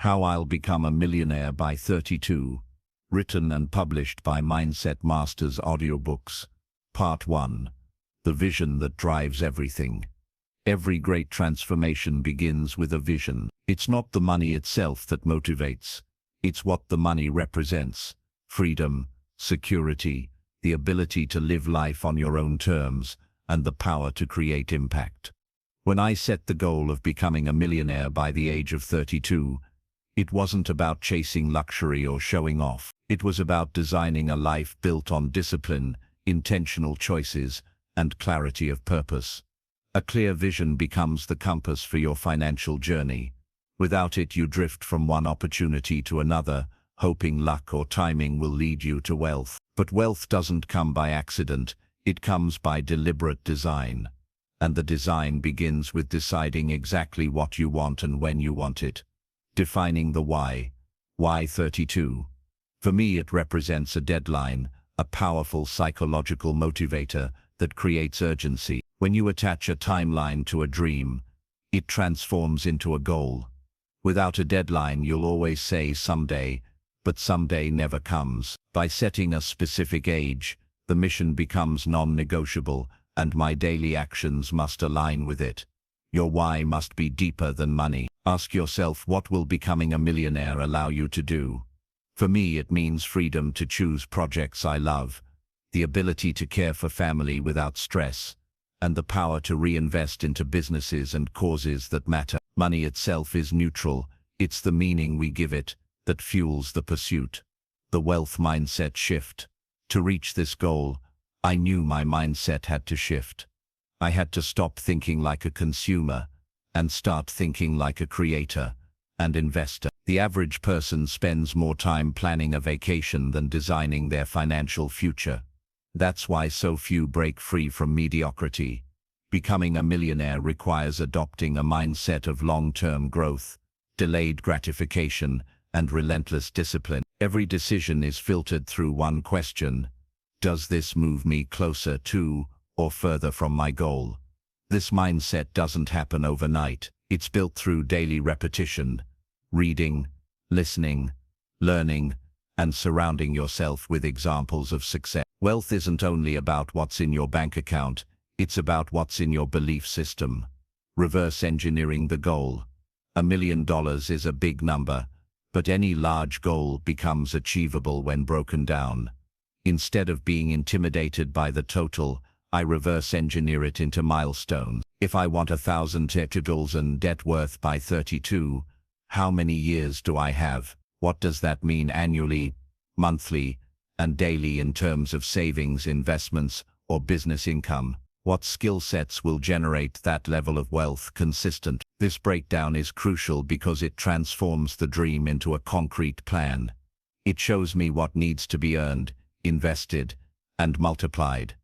How I'll Become a Millionaire by 32, written and published by Mindset Masters Audiobooks. Part 1. The Vision That Drives Everything. Every great transformation begins with a vision. It's not the money itself that motivates. It's what the money represents. Freedom, security, the ability to live life on your own terms, and the power to create impact. When I set the goal of becoming a millionaire by the age of 32, it wasn't about chasing luxury or showing off. It was about designing a life built on discipline, intentional choices, and clarity of purpose. A clear vision becomes the compass for your financial journey. Without it, you drift from one opportunity to another, hoping luck or timing will lead you to wealth. But wealth doesn't come by accident, it comes by deliberate design. And the design begins with deciding exactly what you want and when you want it. Defining the why. Why 32? For me, it represents a deadline, a powerful psychological motivator that creates urgency. When you attach a timeline to a dream, it transforms into a goal. Without a deadline, you'll always say someday, but someday never comes. By setting a specific age, the mission becomes non-negotiable, and my daily actions must align with it. Your why must be deeper than money. Ask yourself, what will becoming a millionaire allow you to do? For me, it means freedom to choose projects I love, the ability to care for family without stress, and the power to reinvest into businesses and causes that matter. Money itself is neutral. It's the meaning we give it that fuels the pursuit. The wealth mindset shift. To reach this goal, I knew my mindset had to shift. I had to stop thinking like a consumer and start thinking like a creator and investor. The average person spends more time planning a vacation than designing their financial future. That's why so few break free from mediocrity. Becoming a millionaire requires adopting a mindset of long-term growth, delayed gratification, and relentless discipline. Every decision is filtered through one question: does this move me closer to or further from my goal? This mindset doesn't happen overnight. It's built through daily repetition, reading, listening, learning, and surrounding yourself with examples of success. Wealth isn't only about what's in your bank account, it's about what's in your belief system. Reverse engineering the goal. $1 million is a big number, but any large goal becomes achievable when broken down. Instead of being intimidated by the total, I reverse engineer it into milestones. If I want $1,000 in net worth by 32, how many years do I have? What does that mean annually, monthly, and daily in terms of savings, investments, or business income? What skill sets will generate that level of wealth consistent? This breakdown is crucial because it transforms the dream into a concrete plan. It shows me what needs to be earned, invested, and multiplied.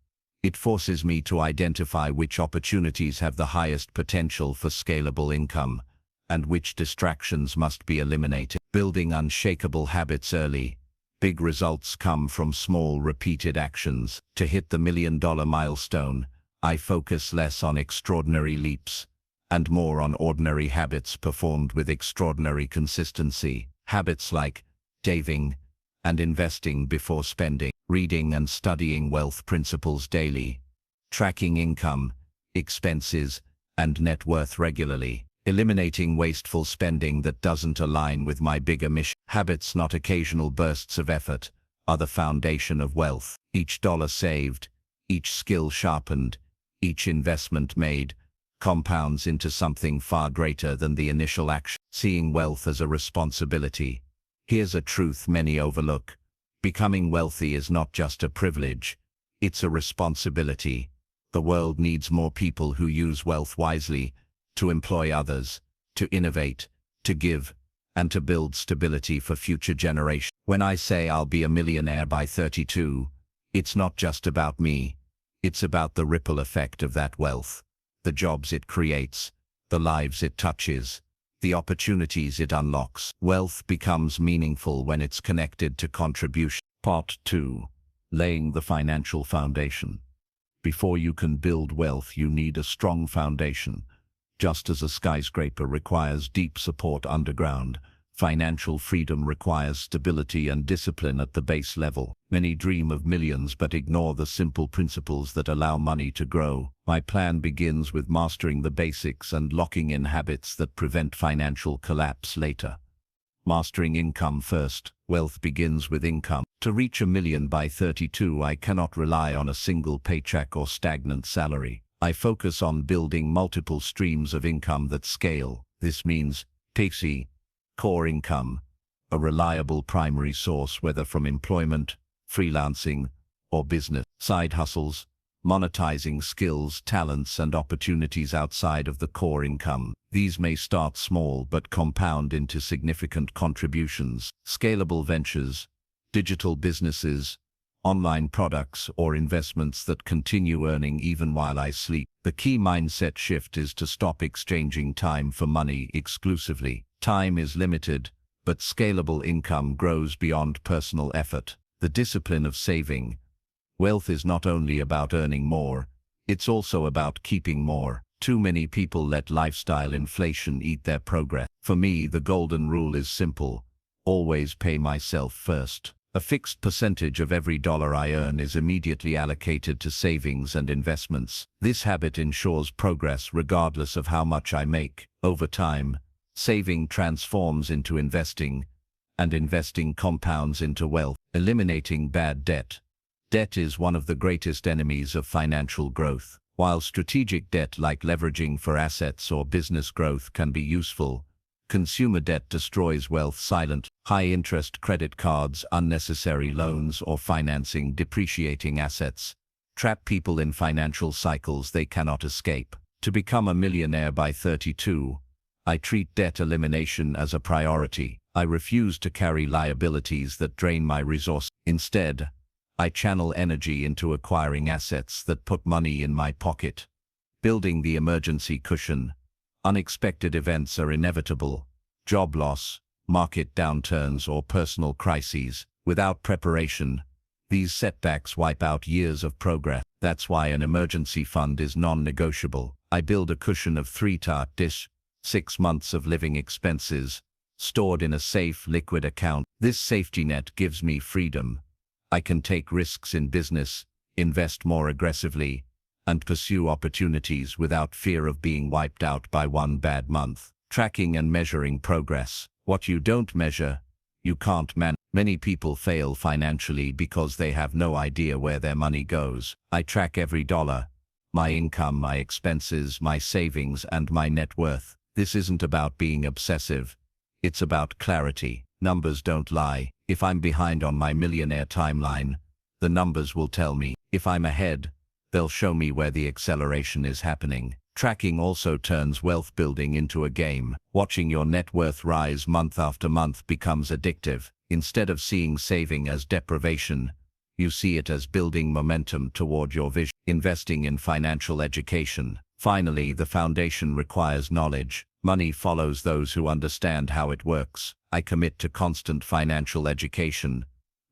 It forces me to identify which opportunities have the highest potential for scalable income, and which distractions must be eliminated. Building unshakable habits early. Big results come from small, repeated actions. To hit the $1 million milestone, I focus less on extraordinary leaps, and more on ordinary habits performed with extraordinary consistency. Habits like saving and investing before spending, reading and studying wealth principles daily, tracking income, expenses, and net worth regularly, eliminating wasteful spending that doesn't align with my bigger mission. Habits, not occasional bursts of effort, are the foundation of wealth. Each dollar saved, each skill sharpened, each investment made, compounds into something far greater than the initial action. Seeing wealth as a responsibility. Here's a truth many overlook. Becoming wealthy is not just a privilege, it's a responsibility. The world needs more people who use wealth wisely, to employ others, to innovate, to give, and to build stability for future generations. When I say I'll be a millionaire by 32, it's not just about me. It's about the ripple effect of that wealth, the jobs it creates, the lives it touches, the opportunities it unlocks. Wealth becomes meaningful when it's connected to contribution. Part 2. Laying the financial foundation. Before you can build wealth, you need a strong foundation. Just as a skyscraper requires deep support underground, Financial freedom requires stability and discipline at the base level. Many dream of millions but ignore the simple principles that allow money to grow. My plan begins with mastering the basics and locking in habits that prevent financial collapse later. Mastering income first. Wealth begins with income. To reach $1 million by 32, I cannot rely on a single paycheck or stagnant salary. I focus on building multiple streams of income that scale. This means PC, core income, a reliable primary source whether from employment, freelancing, or business. Side hustles, monetizing skills, talents, and opportunities outside of the core income. These may start small but compound into significant contributions. Scalable ventures, digital businesses, online products, or investments that continue earning even while I sleep. The key mindset shift is to stop exchanging time for money exclusively. Time is limited, but scalable income grows beyond personal effort. The discipline of saving. Wealth is not only about earning more, it's also about keeping more. Too many people let lifestyle inflation eat their progress. For me, the golden rule is simple: always pay myself first. A fixed percentage of every dollar I earn is immediately allocated to savings and investments. This habit ensures progress regardless of how much I make. Over time, saving transforms into investing, and investing compounds into wealth. Eliminating bad debt. Debt is one of the greatest enemies of financial growth. While strategic debt like leveraging for assets or business growth can be useful, consumer debt destroys wealth silently. High-interest credit cards, unnecessary loans, or financing depreciating assets trap people in financial cycles they cannot escape. To become a millionaire by 32, I treat debt elimination as a priority. I refuse to carry liabilities that drain my resources. Instead, I channel energy into acquiring assets that put money in my pocket. Building the emergency cushion. Unexpected events are inevitable. Job loss, market downturns, or personal crises. Without preparation, these setbacks wipe out years of progress. That's why an emergency fund is non-negotiable. I build a cushion of 3 to 6 months of living expenses, stored in a safe, liquid account. This safety net gives me freedom. I can take risks in business, invest more aggressively, and pursue opportunities without fear of being wiped out by one bad month. Tracking and measuring progress. What you don't measure, you can't manage. Many people fail financially because they have no idea where their money goes. I track every dollar, my income, my expenses, my savings, and my net worth. This isn't about being obsessive. It's about clarity. Numbers don't lie. If I'm behind on my millionaire timeline, the numbers will tell me. If I'm ahead, they'll show me where the acceleration is happening. Tracking also turns wealth building into a game. Watching your net worth rise month after month becomes addictive. Instead of seeing saving as deprivation, you see it as building momentum toward your vision. Investing in financial education. Finally, the foundation requires knowledge. Money follows those who understand how it works. I commit to constant financial education,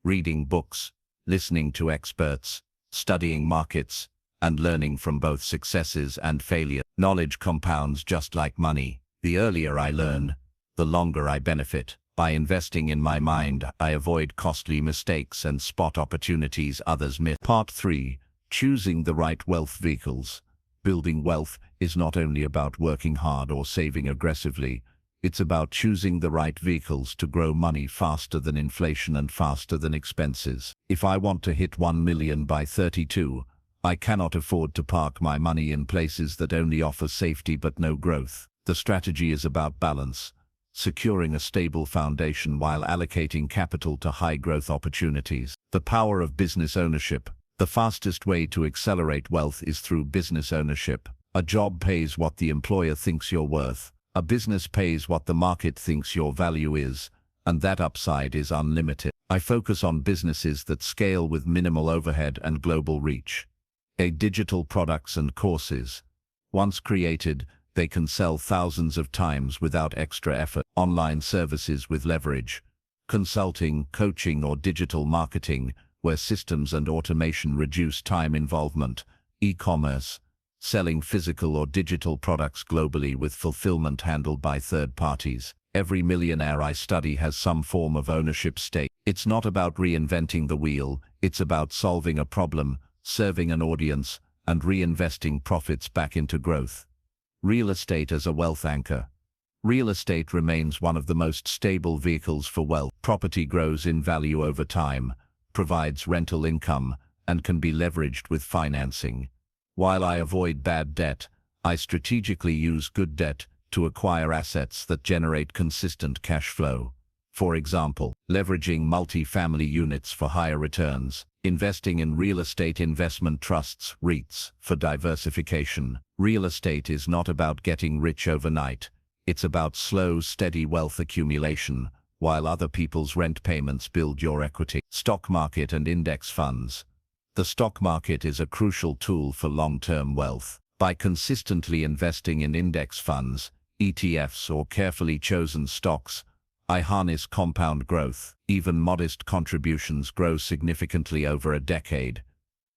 reading books, listening to experts, studying markets, and learning from both successes and failure. Knowledge compounds just like money. The earlier I learn, the longer I benefit. By investing in my mind, I avoid costly mistakes and spot opportunities others miss. Part 3. Choosing the right wealth vehicles. Building wealth is not only about working hard or saving aggressively, it's about choosing the right vehicles to grow money faster than inflation and faster than expenses. If I want to hit 1 million by 32, I cannot afford to park my money in places that only offer safety but no growth. The strategy is about balance, securing a stable foundation while allocating capital to high-growth opportunities. The power of business ownership. The fastest way to accelerate wealth is through business ownership. A job pays what the employer thinks you're worth. A business pays what the market thinks your value is, and that upside is unlimited. I focus on businesses that scale with minimal overhead and global reach. Digital products and courses. Once created, they can sell thousands of times without extra effort. Online services with leverage. Consulting, coaching, or digital marketing, where systems and automation reduce time involvement. E-commerce. Selling physical or digital products globally with fulfillment handled by third parties. Every millionaire I study has some form of ownership stake. It's not about reinventing the wheel, it's about solving a problem, serving an audience, and reinvesting profits back into growth. Real estate as a wealth anchor. Real estate remains one of the most stable vehicles for wealth. Property grows in value over time, provides rental income, and can be leveraged with financing. While I avoid bad debt, I strategically use good debt to acquire assets that generate consistent cash flow. For example, leveraging multi-family units for higher returns, investing in real estate investment trusts, REITs, for diversification. Real estate is not about getting rich overnight. It's about slow, steady wealth accumulation, while other people's rent payments build your equity. Stock market and index funds. The stock market is a crucial tool for long-term wealth. By consistently investing in index funds, ETFs, or carefully chosen stocks, I harness compound growth. Even modest contributions grow significantly over a decade.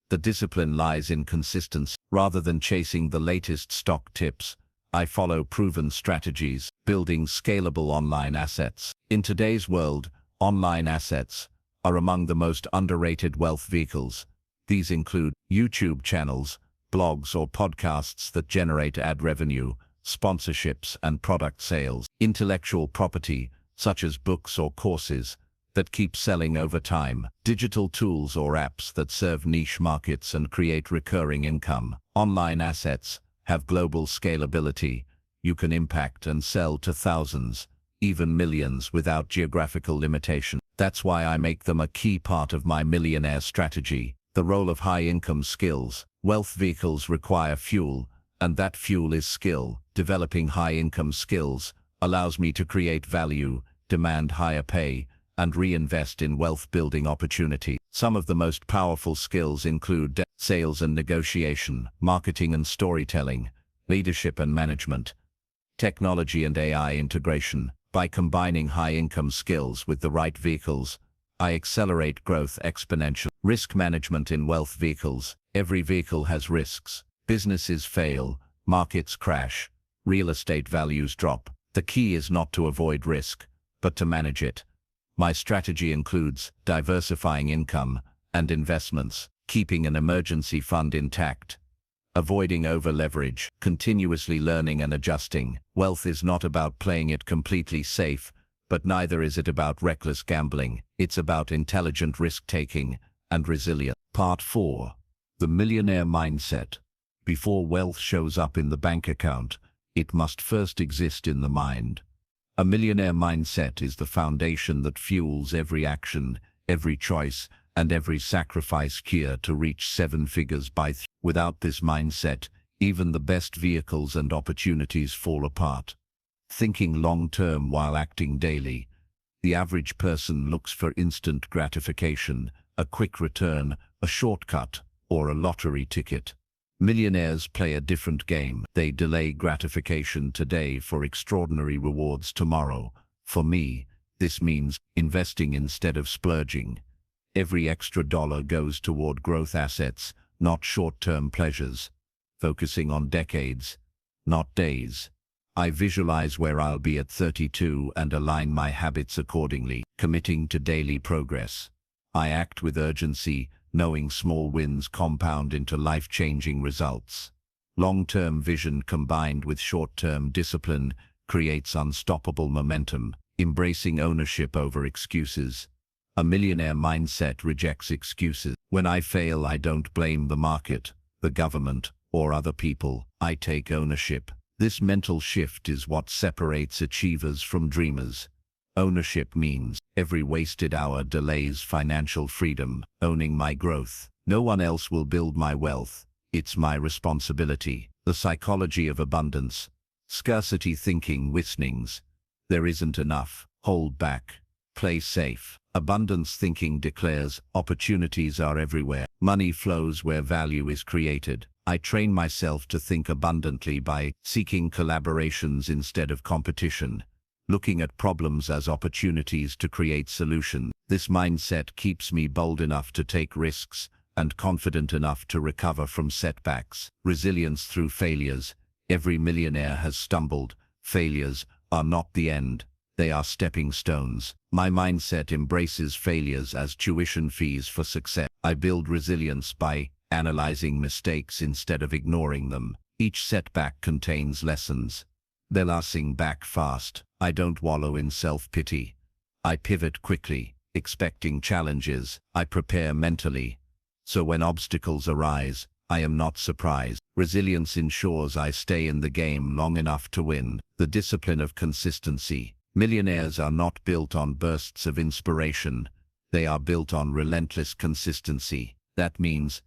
The discipline lies in consistency. Rather than chasing the latest stock tips, I follow proven strategies, building scalable online assets. In today's world, online assets are among the most underrated wealth vehicles. These include YouTube channels, blogs or podcasts that generate ad revenue, sponsorships and product sales. Intellectual property, such as books or courses, that keep selling over time. Digital tools or apps that serve niche markets and create recurring income. Online assets have global scalability. You can impact and sell to thousands, even millions, without geographical limitation. That's why I make them a key part of my millionaire strategy. The role of high-income skills. Wealth vehicles require fuel, and that fuel is skill. Developing high-income skills allows me to create value, demand higher pay, and reinvest in wealth-building opportunity. Some of the most powerful skills include sales and negotiation, marketing and storytelling, leadership and management, technology and AI integration. By combining high-income skills with the right vehicles, I accelerate growth exponentially. Risk management in wealth vehicles. Every vehicle has risks. Businesses fail, markets crash, real estate values drop. The key is not to avoid risk, but to manage it. My strategy includes diversifying income and investments, keeping an emergency fund intact, avoiding over-leverage, continuously learning and adjusting. Wealth is not about playing it completely safe, but neither is it about reckless gambling. It's about intelligent risk-taking and resilience. Part 4. The Millionaire Mindset. Before wealth shows up in the bank account, it must first exist in the mind. A millionaire mindset is the foundation that fuels every action, every choice, and every sacrifice geared to reach 7 figures by Without this mindset, even the best vehicles and opportunities fall apart. Thinking long-term while acting daily. The average person looks for instant gratification, a quick return, a shortcut, or a lottery ticket. Millionaires play a different game. They delay gratification today for extraordinary rewards tomorrow. For me, this means investing instead of splurging. Every extra dollar goes toward growth assets, not short-term pleasures. Focusing on decades, not days. I visualize where I'll be at 32 and align my habits accordingly, committing to daily progress. I act with urgency, knowing small wins compound into life-changing results. Long-term vision combined with short-term discipline creates unstoppable momentum, embracing ownership over excuses. A millionaire mindset rejects excuses. When I fail, I don't blame the market, the government, or other people. I take ownership. This mental shift is what separates achievers from dreamers. Ownership means every wasted hour delays financial freedom. Owning my growth. No one else will build my wealth. It's my responsibility. The psychology of abundance. Scarcity thinking whistings. There isn't enough. Hold back. Play safe. Abundance thinking declares opportunities are everywhere. Money flows where value is created. I train myself to think abundantly by seeking collaborations instead of competition, looking at problems as opportunities to create solutions. This mindset keeps me bold enough to take risks and confident enough to recover from setbacks. Resilience through failures. Every millionaire has stumbled. Failures are not the end. They are stepping stones. My mindset embraces failures as tuition fees for success. I build resilience by analyzing mistakes instead of ignoring them. Each setback contains lessons. They're lasting back fast. I don't wallow in self-pity. I pivot quickly, expecting challenges. I prepare mentally. So when obstacles arise, I am not surprised. Resilience ensures I stay in the game long enough to win. The discipline of consistency. Millionaires are not built on bursts of inspiration. They are built on relentless consistency. That means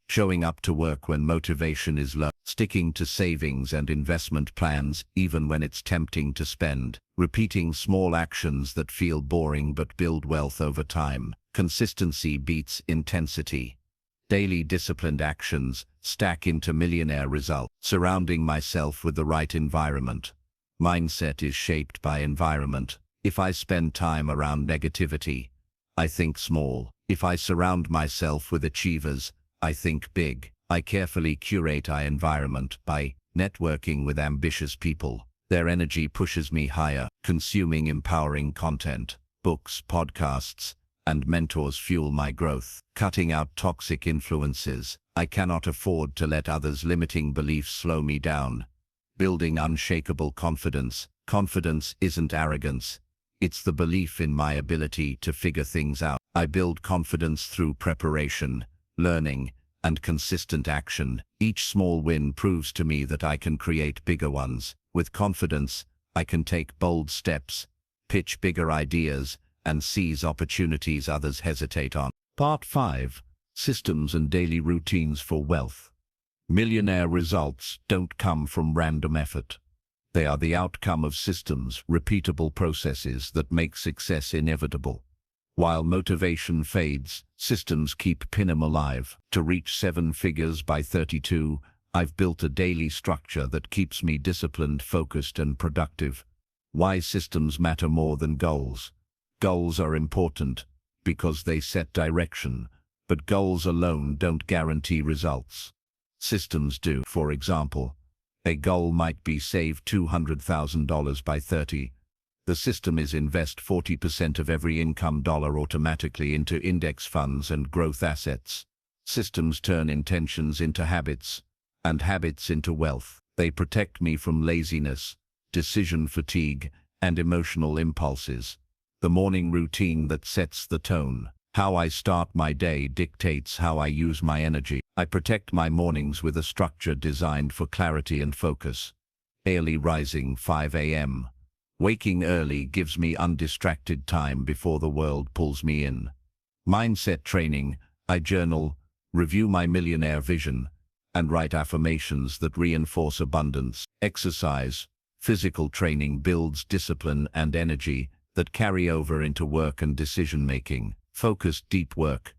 showing up to work when motivation is low, sticking to savings and investment plans even when it's tempting to spend, repeating small actions that feel boring but build wealth over time. Consistency beats intensity. Daily disciplined actions stack into millionaire results. Surrounding myself with the right environment. Mindset is shaped by environment. If I spend time around negativity, I think small. If I surround myself with achievers, I think big. I carefully curate my environment by networking with ambitious people. Their energy pushes me higher. Consuming empowering content, books, podcasts, and mentors fuel my growth. Cutting out toxic influences. I cannot afford to let others' limiting beliefs slow me down. Building unshakable confidence. Confidence isn't arrogance. It's the belief in my ability to figure things out. I build confidence through preparation, learning, and consistent action. Each small win proves to me that I can create bigger ones. With confidence, I can take bold steps, pitch bigger ideas, and seize opportunities others hesitate on. Part 5. Systems and Daily Routines for Wealth. Millionaire results don't come from random effort. They are the outcome of systems, repeatable processes that make success inevitable. While motivation fades, systems keep Pinham alive. To reach 7 figures by 32, I've built a daily structure that keeps me disciplined, focused, and productive. Why systems matter more than goals. Goals are important because they set direction, but goals alone don't guarantee results. Systems do. For example, a goal might be save $200,000 by 30. The system is invest 40% of every income dollar automatically into index funds and growth assets. Systems turn intentions into habits, and habits into wealth. They protect me from laziness, decision fatigue, and emotional impulses. The morning routine that sets the tone. How I start my day dictates how I use my energy. I protect my mornings with a structure designed for clarity and focus. Early rising 5 a.m. Waking early gives me undistracted time before the world pulls me in. Mindset training. I journal, review my millionaire vision, and write affirmations that reinforce abundance. Exercise. Physical training builds discipline and energy that carry over into work and decision-making. Focused deep work.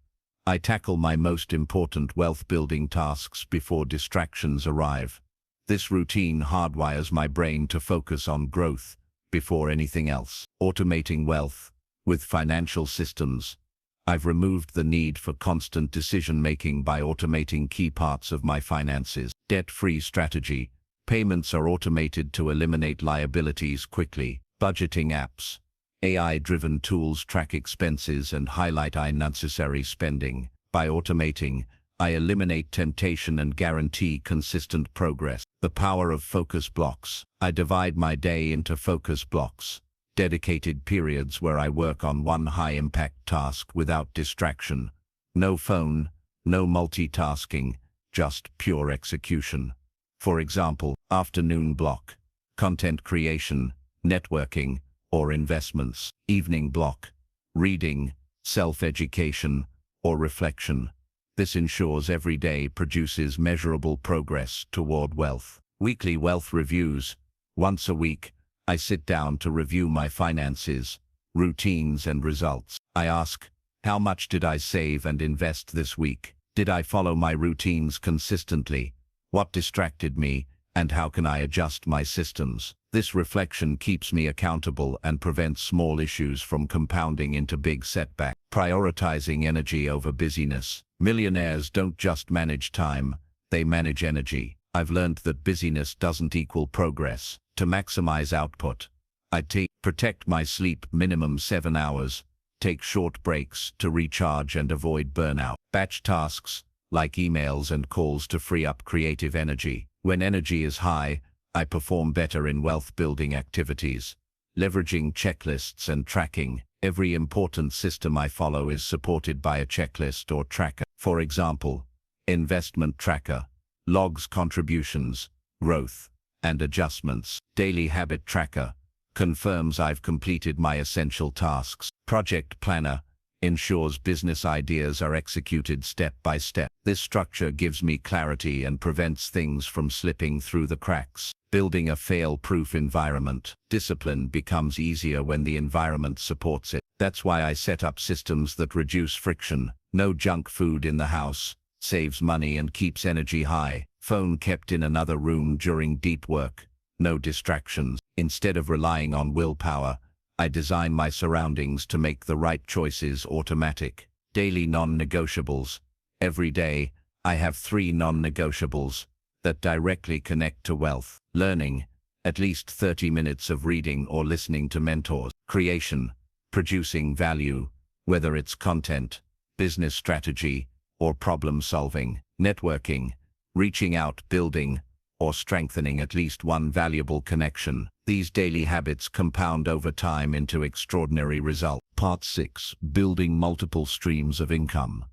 I tackle my most important wealth-building tasks before distractions arrive. This routine hardwires my brain to focus on growth before anything else. Automating wealth. With financial systems, I've removed the need for constant decision-making by automating key parts of my finances. Debt-free strategy. Payments are automated to eliminate liabilities quickly. Budgeting apps. AI-driven tools track expenses and highlight unnecessary spending. By automating, I eliminate temptation and guarantee consistent progress. The power of focus blocks. I divide my day into focus blocks, dedicated periods where I work on one high-impact task without distraction. No phone, no multitasking, just pure execution. For example, afternoon block, content creation, networking, or investments. Evening block, reading, self-education, or reflection. This ensures every day produces measurable progress toward wealth. Weekly wealth reviews. Once a week, I sit down to review my finances, routines, and results. I ask, how much did I save and invest this week? Did I follow my routines consistently? What distracted me, and how can I adjust my systems? This reflection keeps me accountable and prevents small issues from compounding into big setbacks. Prioritizing energy over busyness. Millionaires don't just manage time, they manage energy. I've learned that busyness doesn't equal progress. To maximize output, I take Protect my sleep, minimum 7 hours. Take short breaks to recharge and avoid burnout. Batch tasks, like emails and calls, to free up creative energy. When energy is high, I perform better in wealth-building activities. Leveraging checklists and tracking. Every important system I follow is supported by a checklist or tracker. For example, investment tracker logs contributions, growth, and adjustments. Daily habit tracker confirms I've completed my essential tasks. Project planner ensures business ideas are executed step by step. This structure gives me clarity and prevents things from slipping through the cracks. Building a fail-proof environment. Discipline becomes easier when the environment supports it. That's why I set up systems that reduce friction. No junk food in the house, saves money and keeps energy high. Phone kept in another room during deep work. No distractions. Instead of relying on willpower, I design my surroundings to make the right choices automatic. Daily non-negotiables. Every day, I have 3 non-negotiables that directly connect to wealth. Learning, at least 30 minutes of reading or listening to mentors. Creation, producing value, whether it's content, business strategy, or problem solving. Networking, reaching out, building, or strengthening at least one valuable connection. These daily habits compound over time into extraordinary results. Part 6. Building multiple streams of income.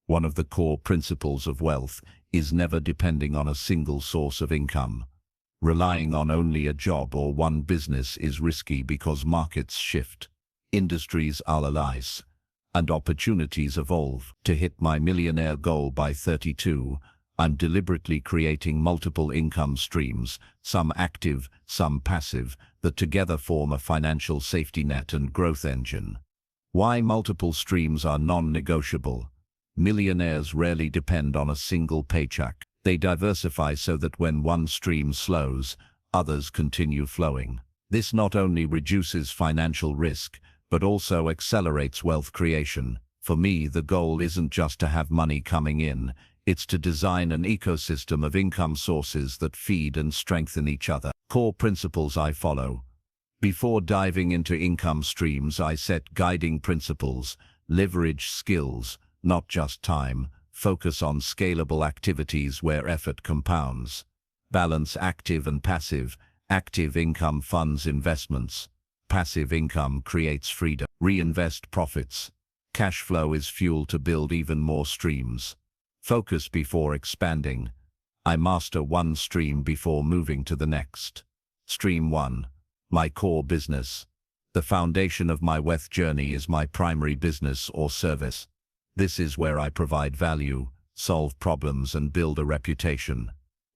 One of the core principles of wealth is never depending on a single source of income. Relying on only a job or one business is risky because markets shift, industries allies, and opportunities evolve. To hit my millionaire goal by 32, I'm deliberately creating multiple income streams, some active, some passive, that together form a financial safety net and growth engine. Why multiple streams are non-negotiable? Millionaires rarely depend on a single paycheck. They diversify so that when one stream slows, others continue flowing. This not only reduces financial risk, but also accelerates wealth creation. For me, the goal isn't just to have money coming in, it's to design an ecosystem of income sources that feed and strengthen each other. Core principles I follow. Before diving into income streams, I set guiding principles. Leverage skills, not just time. Focus on scalable activities where effort compounds. Balance active and passive. Active income funds investments. Passive income creates freedom. Reinvest profits. Cash flow is fuel to build even more streams. Focus before expanding. I master one stream before moving to the next. Stream 1. My core business. The foundation of my wealth journey is my primary business or service. This is where I provide value, solve problems, and build a reputation.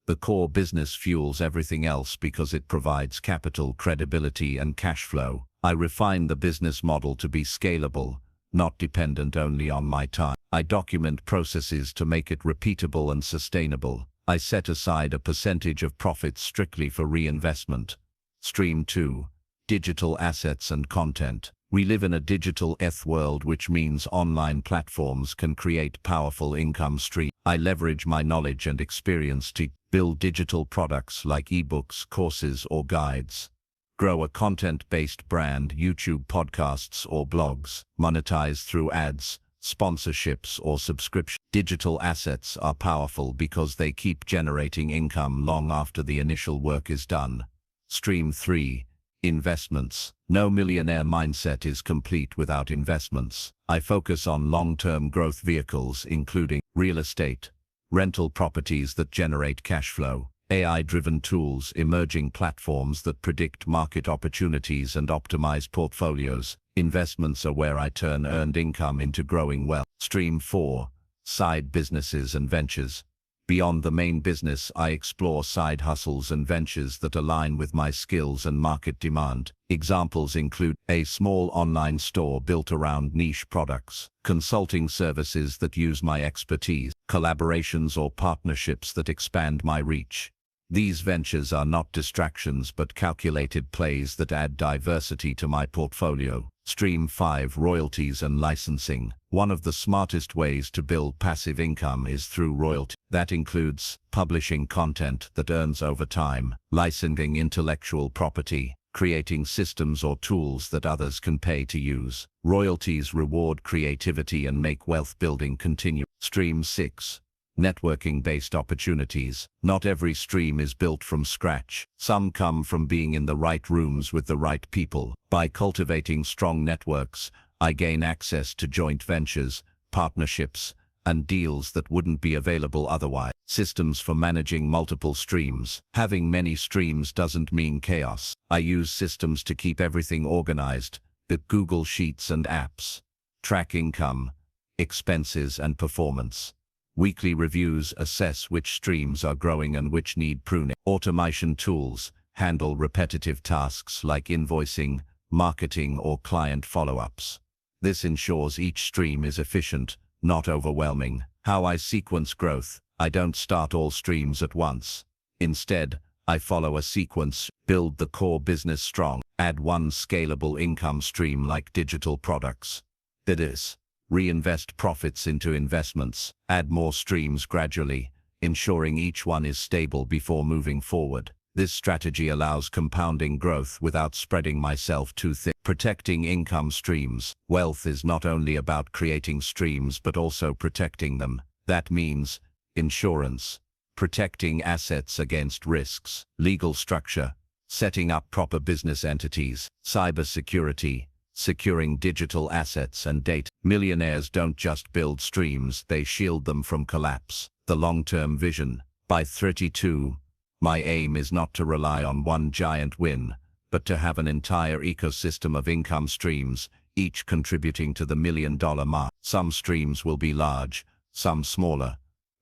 The core business fuels everything else because it provides capital, credibility, and cash flow. I refine the business model to be scalable, not dependent only on my time. I document processes to make it repeatable and sustainable. I set aside a percentage of profits strictly for reinvestment. Stream 2. Digital assets and content. We live in a digital world, which means online platforms can create powerful income streams. I leverage my knowledge and experience to build digital products like ebooks, courses, or guides. Grow a content-based brand, YouTube, podcasts, or blogs. Monetize through ads, sponsorships, or subscription. Digital assets are powerful because they keep generating income long after the initial work is done. Stream 3. Investments. No millionaire mindset is complete without investments. I focus on long-term growth vehicles, including real estate, rental properties that generate cash flow, AI-driven tools, emerging platforms that predict market opportunities and optimize portfolios. Investments are where I turn earned income into growing wealth. Stream 4. Side businesses and ventures. Beyond the main business, I explore side hustles and ventures that align with my skills and market demand. Examples include a small online store built around niche products, consulting services that use my expertise, collaborations or partnerships that expand my reach. These ventures are not distractions but calculated plays that add diversity to my portfolio. Stream 5. Royalties and licensing. One of the smartest ways to build passive income is through royalty. That includes publishing content that earns over time, licensing intellectual property, creating systems or tools that others can pay to use. Royalties reward creativity and make wealth building continue. Stream 6. Networking-based opportunities. Not every stream is built from scratch. Some come from being in the right rooms with the right people. By cultivating strong networks, I gain access to joint ventures, partnerships, and deals that wouldn't be available otherwise. Systems for managing multiple streams. Having many streams doesn't mean chaos. I use systems to keep everything organized, with Google Sheets and apps. Track income, expenses, and performance. Weekly reviews assess which streams are growing and which need pruning. Automation tools handle repetitive tasks like invoicing, marketing, or client follow-ups. This ensures each stream is efficient, not overwhelming. How I sequence growth. I don't start all streams at once. Instead, I follow a sequence. Build the core business strong. Add one scalable income stream like digital products. That is, reinvest profits into investments. Add more streams gradually, ensuring each one is stable before moving forward. This strategy allows compounding growth without spreading myself too thin. Protecting income streams. Wealth is not only about creating streams but also protecting them. That means insurance, protecting assets against risks, legal structure, setting up proper business entities, cybersecurity, securing digital assets and data. Millionaires don't just build streams, they shield them from collapse. The long-term vision. By 32, my aim is not to rely on one giant win, but to have an entire ecosystem of income streams, each contributing to the $1 million mark. Some streams will be large, some smaller,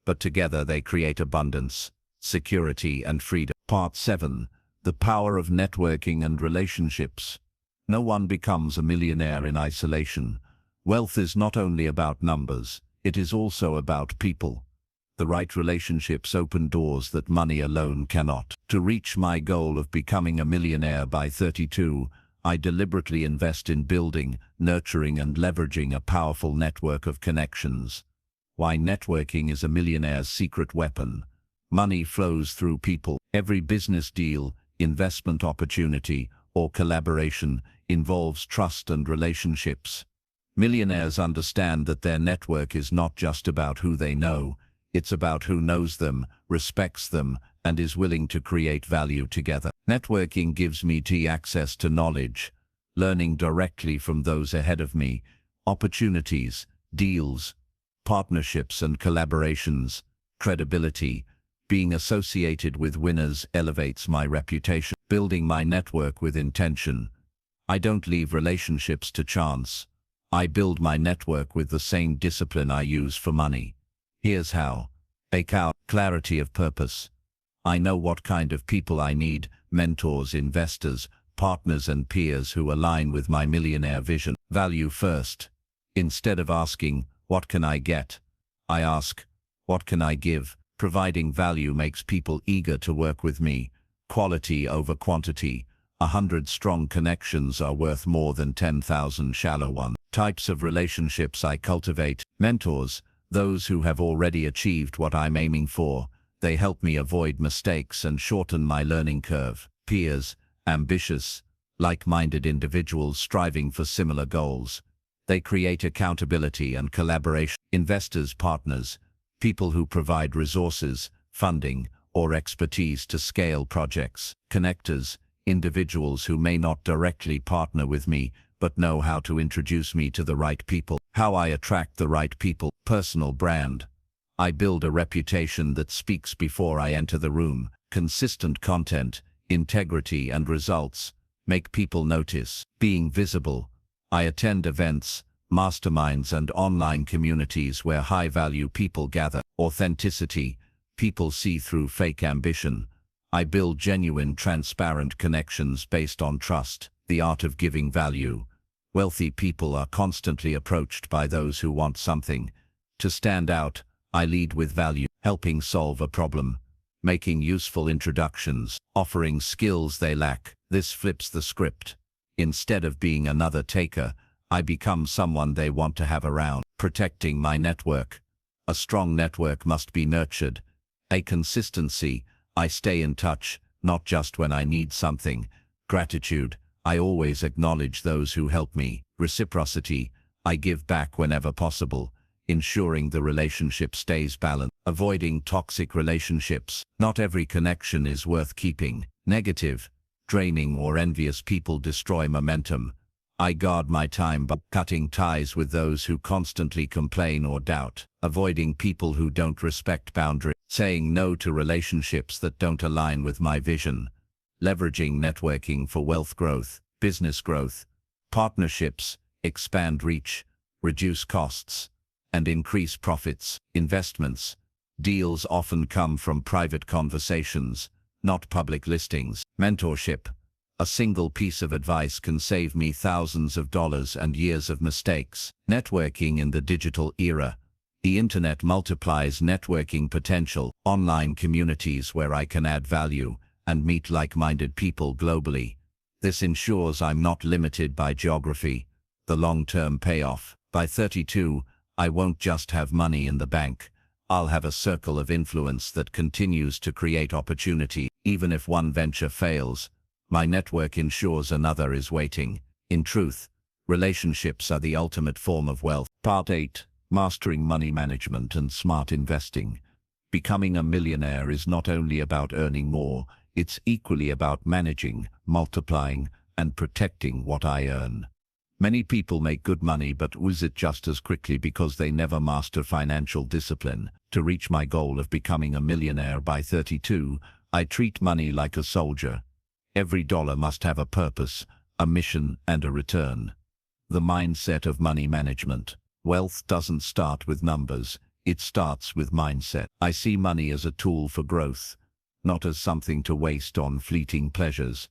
but together they create abundance, security, and freedom. Part 7. The power of networking and relationships. No one becomes a millionaire in isolation. Wealth is not only about numbers, it is also about people. The right relationships open doors that money alone cannot. To reach my goal of becoming a millionaire by 32, I deliberately invest in building, nurturing, and leveraging a powerful network of connections. Why networking is a millionaire's secret weapon. Money flows through people. Every business deal, investment opportunity, or collaboration involves trust and relationships. Millionaires understand that their network is not just about who they know, it's about who knows them, respects them, and is willing to create value together. Networking gives me access to knowledge, learning directly from those ahead of me, opportunities, deals, partnerships and collaborations, credibility. Being associated with winners elevates my reputation. Building my network with intention. I don't leave relationships to chance. I build my network with the same discipline I use for money. Here's how. Clarity of purpose. I know what kind of people I need: mentors, investors, partners, and peers who align with my millionaire vision. Value first. Instead of asking, what can I get? I ask, what can I give? Providing value makes people eager to work with me. Quality over quantity. 100 strong connections are worth more than 10,000 shallow ones. Types of relationships I cultivate. Mentors. Those who have already achieved what I'm aiming for. They help me avoid mistakes and shorten my learning curve. Peers. Ambitious, like-minded individuals striving for similar goals. They create accountability and collaboration. Investors. Partners. People who provide resources, funding, or expertise to scale projects. Connectors. Individuals who may not directly partner with me, but know how to introduce me to the right people. How I attract the right people. Personal brand. I build a reputation that speaks before I enter the room. Consistent content, integrity, and results make people notice. Being visible. I attend events, masterminds, and online communities where high-value people gather. Authenticity. People see through fake ambition. I build genuine, transparent connections based on trust. The art of giving value. Wealthy people are constantly approached by those who want something. To stand out, I lead with value, helping solve a problem, making useful introductions, offering skills they lack. This flips the script. Instead of being another taker, I become someone they want to have around. Protecting my network. A strong network must be nurtured. A consistency. I stay in touch, not just when I need something, Gratitude. I always acknowledge those who help me. Reciprocity. I give back whenever possible, ensuring the relationship stays balanced. Avoiding toxic relationships. Not every connection is worth keeping. Negative, draining or envious people destroy momentum. I guard my time by cutting ties with those who constantly complain or doubt. Avoiding people who don't respect boundaries. Saying no to relationships that don't align with my vision. Leveraging networking for wealth growth, business growth, partnerships, expand reach, reduce costs, and increase profits. Investments. Deals often come from private conversations, not public listings. Mentorship. A single piece of advice can save me thousands of dollars and years of mistakes. Networking in the digital era. The internet multiplies networking potential. Online communities where I can add value and meet like-minded people globally. This ensures I'm not limited by geography. The long-term payoff. By 32, I won't just have money in the bank. I'll have a circle of influence that continues to create opportunity. Even if one venture fails, my network ensures another is waiting. In truth, relationships are the ultimate form of wealth. Part 8. Mastering money management and smart investing. Becoming a millionaire is not only about earning more, it's equally about managing, multiplying, and protecting what I earn. Many people make good money but lose it just as quickly because they never master financial discipline. To reach my goal of becoming a millionaire by 32, I treat money like a soldier. Every dollar must have a purpose, a mission, and a return. The mindset of money management. Wealth doesn't start with numbers, it starts with mindset. I see money as a tool for growth, not as something to waste on fleeting pleasures.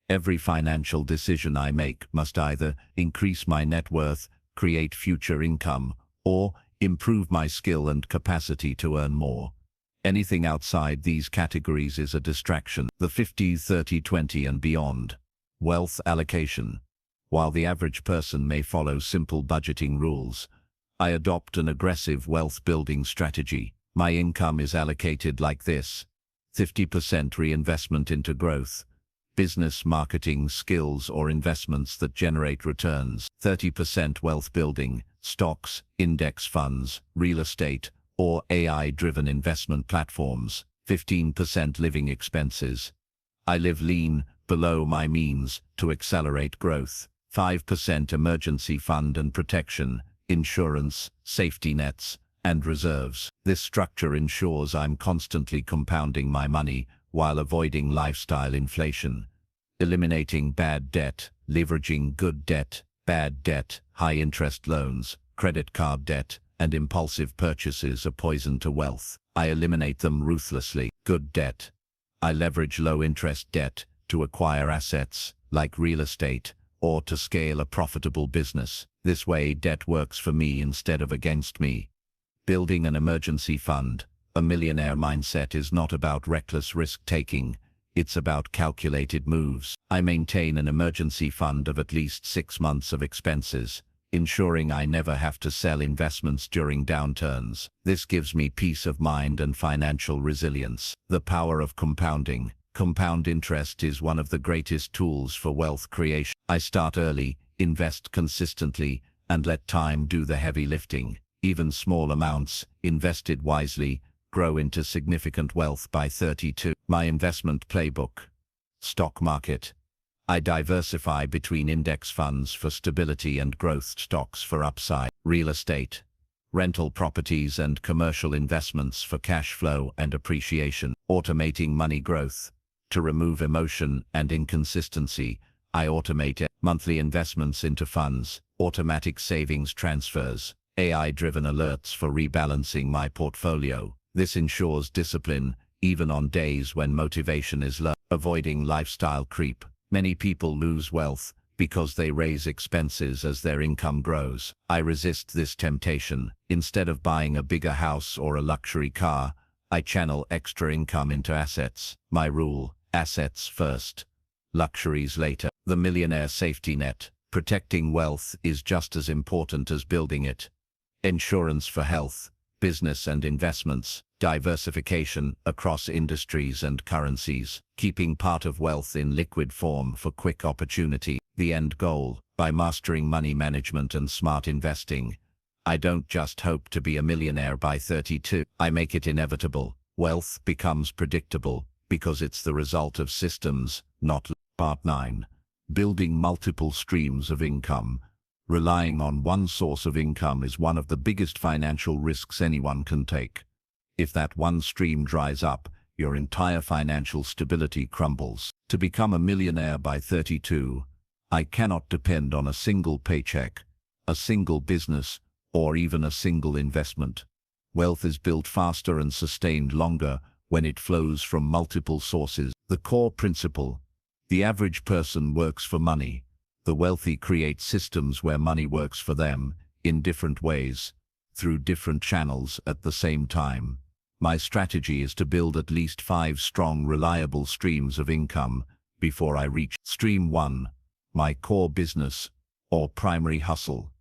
Every financial decision I make must either increase my net worth, create future income, or improve my skill and capacity to earn more. Anything outside these categories is a distraction. The 50-30-20 and beyond. Wealth allocation. While the average person may follow simple budgeting rules, I adopt an aggressive wealth-building strategy. My income is allocated like this: 50% reinvestment into growth, business, marketing, skills, or investments that generate returns. 30% wealth building, stocks, index funds, real estate, or AI-driven investment platforms. 15% living expenses. I live lean, below my means, to accelerate growth. 5% emergency fund and protection, insurance, safety nets, and reserves. This structure ensures I'm constantly compounding my money while avoiding lifestyle inflation. Eliminating bad debt, leveraging good debt, bad debt, high-interest loans, credit card debt, and impulsive purchases are poison to wealth. I eliminate them ruthlessly. Good debt. I leverage low-interest debt to acquire assets, like real estate, or to scale a profitable business. This way, debt works for me instead of against me. Building an emergency fund. A millionaire mindset is not about reckless risk-taking. It's about calculated moves. I maintain an emergency fund of at least 6 months of expenses, ensuring I never have to sell investments during downturns. This gives me peace of mind and financial resilience. The power of compounding. Compound interest is one of the greatest tools for wealth creation. I start early, invest consistently, and let time do the heavy lifting. Even small amounts, invested wisely, grow into significant wealth by 32. My investment playbook. Stock market. I diversify between index funds for stability and growth stocks for upside. Real estate. Rental properties and commercial investments for cash flow and appreciation. Automating money growth. To remove emotion and inconsistency, I automate monthly investments into funds, automatic savings transfers, AI-driven alerts for rebalancing my portfolio. This ensures discipline, even on days when motivation is low. Avoiding lifestyle creep. Many people lose wealth because they raise expenses as their income grows. I resist this temptation. Instead of buying a bigger house or a luxury car, I channel extra income into assets. My rule: assets first, luxuries later. The millionaire safety net. Protecting wealth is just as important as building it. Insurance for health, business and investments, diversification across industries and currencies, keeping part of wealth in liquid form for quick opportunity. The end goal, by mastering money management and smart investing, I don't just hope to be a millionaire by 32. I make it inevitable. Wealth becomes predictable because it's the result of systems, not. Part 9. Building multiple streams of income. Relying on one source of income is one of the biggest financial risks anyone can take. If that one stream dries up, your entire financial stability crumbles. To become a millionaire by 32, I cannot depend on a single paycheck, a single business, or even a single investment. Wealth is built faster and sustained longer when it flows from multiple sources. The core principle: the average person works for money. The wealthy create systems where money works for them, in different ways, through different channels at the same time. My strategy is to build at least 5 strong, reliable streams of income before I reach Stream 1, my core business, or primary hustle.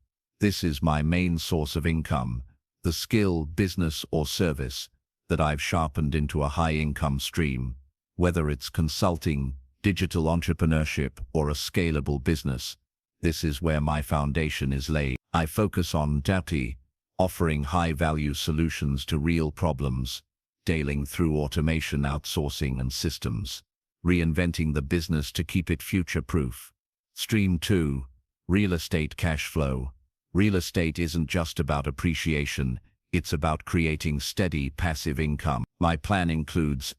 This is my main source of income, the skill, business, or service that I've sharpened into a high-income stream. Whether it's consulting, digital entrepreneurship, or a scalable business, this is where my foundation is laid. I focus on data, offering high-value solutions to real problems, scaling through automation, outsourcing, and systems, reinventing the business to keep it future-proof. Stream 2, real estate cash flow. Real estate isn't just about appreciation, it's about creating steady, passive income. My plan includes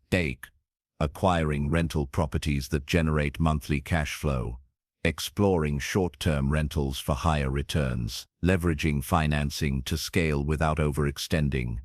acquiring rental properties that generate monthly cash flow, exploring short-term rentals for higher returns, leveraging financing to scale without overextending.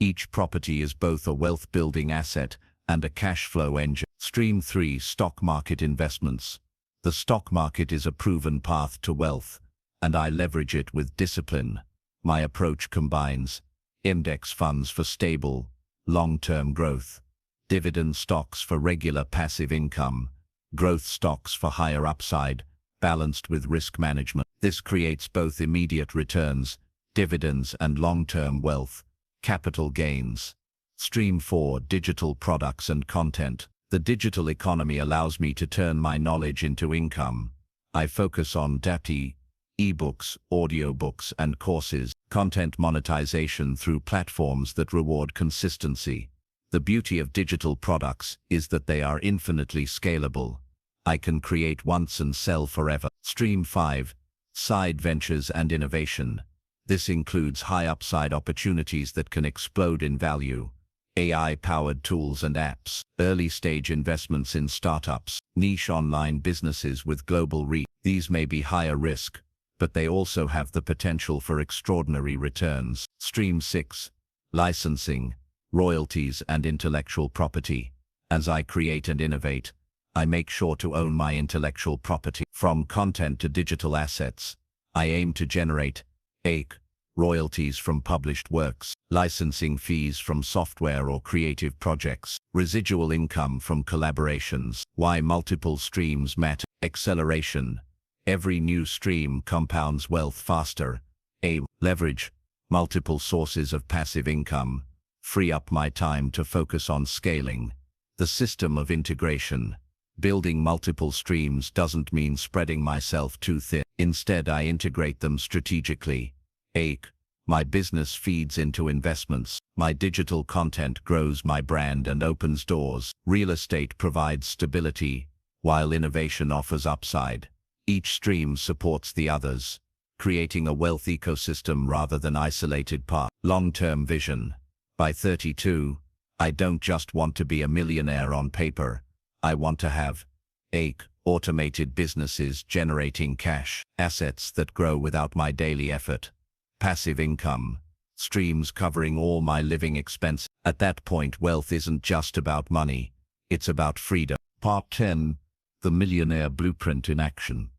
Each property is both a wealth-building asset and a cash flow engine. Stream 3, stock market investments. The stock market is a proven path to wealth, and I leverage it with discipline. My approach combines index funds for stable, long-term growth, dividend stocks for regular passive income, growth stocks for higher upside, balanced with risk management. This creates both immediate returns, dividends, and long-term wealth, capital gains. Stream 4, digital products and content. The digital economy allows me to turn my knowledge into income. I focus on data, ebooks, audiobooks, and courses, content monetization through platforms that reward consistency. The beauty of digital products is that they are infinitely scalable. I can create once and sell forever. Stream 5, side ventures and innovation. This includes high upside opportunities that can explode in value. AI-powered tools and apps, early-stage investments in startups, niche online businesses with global reach. These may be higher risk, but they also have the potential for extraordinary returns. Stream 6, licensing, royalties, and intellectual property. As I create and innovate, I make sure to own my intellectual property. From content to digital assets, I aim to generate royalties from published works, licensing fees from software or creative projects, residual income from collaborations. Why multiple streams matter. Acceleration. Every new stream compounds wealth faster. Leverage. Multiple sources of passive income. Free up my time to focus on scaling. The system of integration. Building multiple streams doesn't mean spreading myself too thin. Instead, I integrate them strategically. My business feeds into investments. My digital content grows my brand and opens doors. Real estate provides stability, while innovation offers upside. Each stream supports the others, creating a wealth ecosystem rather than isolated parts. Long-term vision. By 32, I don't just want to be a millionaire on paper. I want to have automated businesses generating cash, assets that grow without my daily effort, passive income, streams covering all my living expenses. At that point, wealth isn't just about money, it's about freedom. Part 10. The Millionaire Blueprint in Action.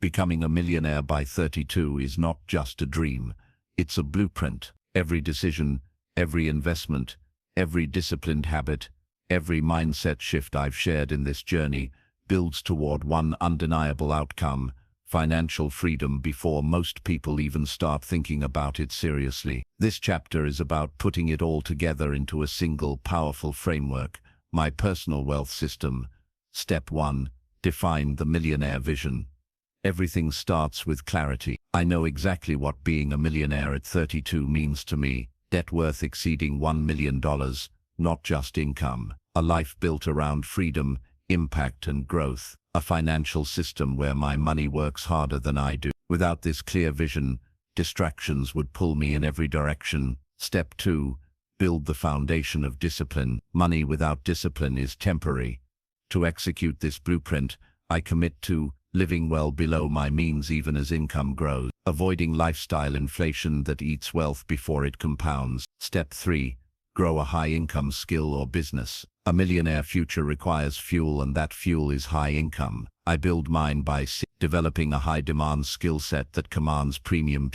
Becoming a millionaire by 32 is not just a dream, it's a blueprint. Every decision, every investment, every disciplined habit, every mindset shift I've shared in this journey builds toward one undeniable outcome: financial freedom before most people even start thinking about it seriously. This chapter is about putting it all together into a single powerful framework, my personal wealth system. Step 1. Define the millionaire vision. Everything starts with clarity. I know exactly what being a millionaire at 32 means to me. Net worth exceeding $1 million, not just income. A life built around freedom, impact and growth. A financial system where my money works harder than I do. Without this clear vision, distractions would pull me in every direction. Step 2. Build the foundation of discipline. Money without discipline is temporary. To execute this blueprint, I commit to living well below my means even as income grows. Avoiding lifestyle inflation that eats wealth before it compounds. Step 3. Grow a high-income skill or business. A millionaire future requires fuel, and that fuel is high income. I build mine by developing a high-demand skill set that commands premium,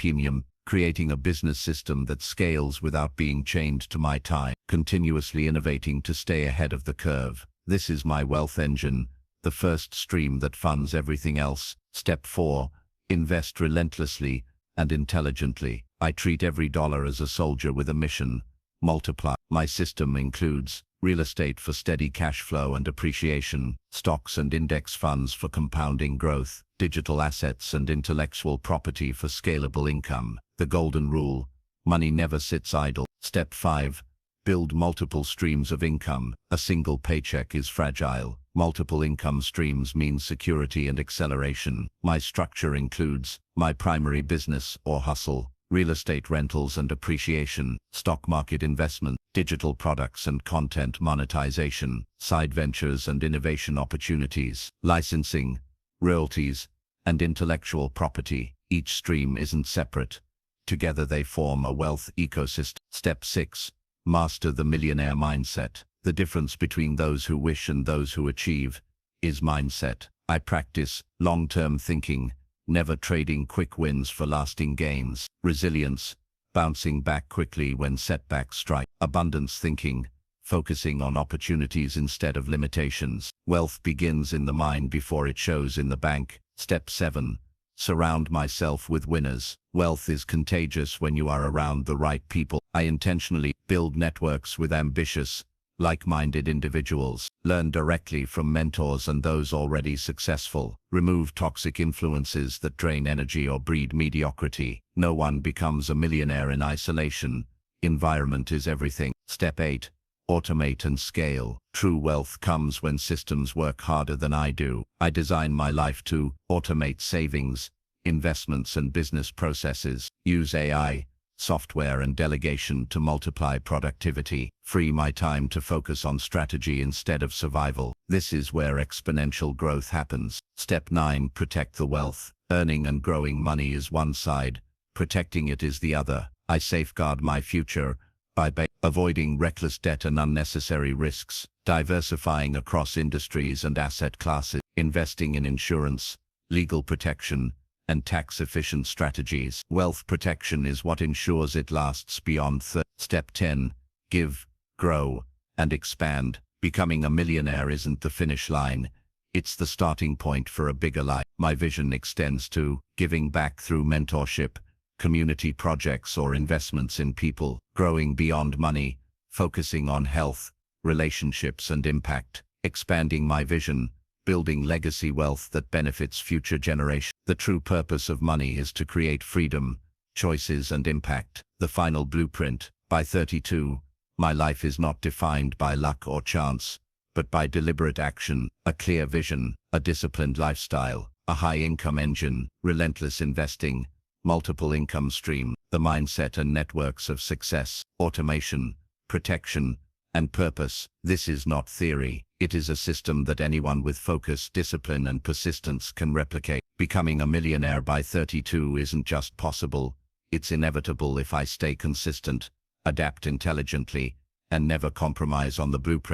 creating a business system that scales without being chained to my time, continuously innovating to stay ahead of the curve. This is my wealth engine, the first stream that funds everything else. Step 4. Invest relentlessly and intelligently. I treat every dollar as a soldier with a mission. Multiply. My system includes real estate for steady cash flow and appreciation, stocks and index funds for compounding growth, digital assets and intellectual property for scalable income. The golden rule: money never sits idle. Step 5. Build multiple streams of income. A single paycheck is fragile. Multiple income streams mean security and acceleration. My structure includes my primary business or hustle, real estate rentals and appreciation, stock market investment, digital products and content monetization, side ventures and innovation opportunities, licensing, royalties, and intellectual property. Each stream isn't separate. Together they form a wealth ecosystem. Step 6. Master the millionaire mindset. The difference between those who wish and those who achieve is mindset. I practice long-term thinking, never trading quick wins for lasting gains. Resilience, bouncing back quickly when setbacks strike. Abundance thinking, focusing on opportunities instead of limitations. Wealth begins in the mind before it shows in the bank. Step 7. Surround myself with winners. Wealth is contagious when you are around the right people. I intentionally build networks with ambitious, like-minded individuals. Learn directly from mentors and those already successful. Remove toxic influences that drain energy or breed mediocrity. No one becomes a millionaire in isolation. Environment is everything. Step 8. Automate and scale. True wealth comes when systems work harder than I do. I design my life to automate savings, investments and business processes. Use AI, software and delegation to multiply productivity. Free my time to focus on strategy instead of survival. This is where exponential growth happens. Step 9. Protect the wealth. Earning and growing money is one side. Protecting it is the other. I safeguard my future by avoiding reckless debt and unnecessary risks, diversifying across industries and asset classes, investing in insurance, legal protection, and tax-efficient strategies. Wealth protection is what ensures it lasts beyond Step 10. Give, grow, and expand. Becoming a millionaire isn't the finish line. It's the starting point for a bigger life. My vision extends to giving back through mentorship, community projects or investments in people, growing beyond money, focusing on health, relationships and impact, expanding my vision, building legacy wealth that benefits future generations. The true purpose of money is to create freedom, choices and impact. The final blueprint. By 32, my life is not defined by luck or chance, but by deliberate action, a clear vision, a disciplined lifestyle, a high-income engine, relentless investing, multiple income stream, the mindset and networks of success, automation, protection, and purpose. This is not theory. It is a system that anyone with focus, discipline, and persistence can replicate. Becoming a millionaire by 32 isn't just possible, it's inevitable if I stay consistent, adapt intelligently, and never compromise on the blueprint.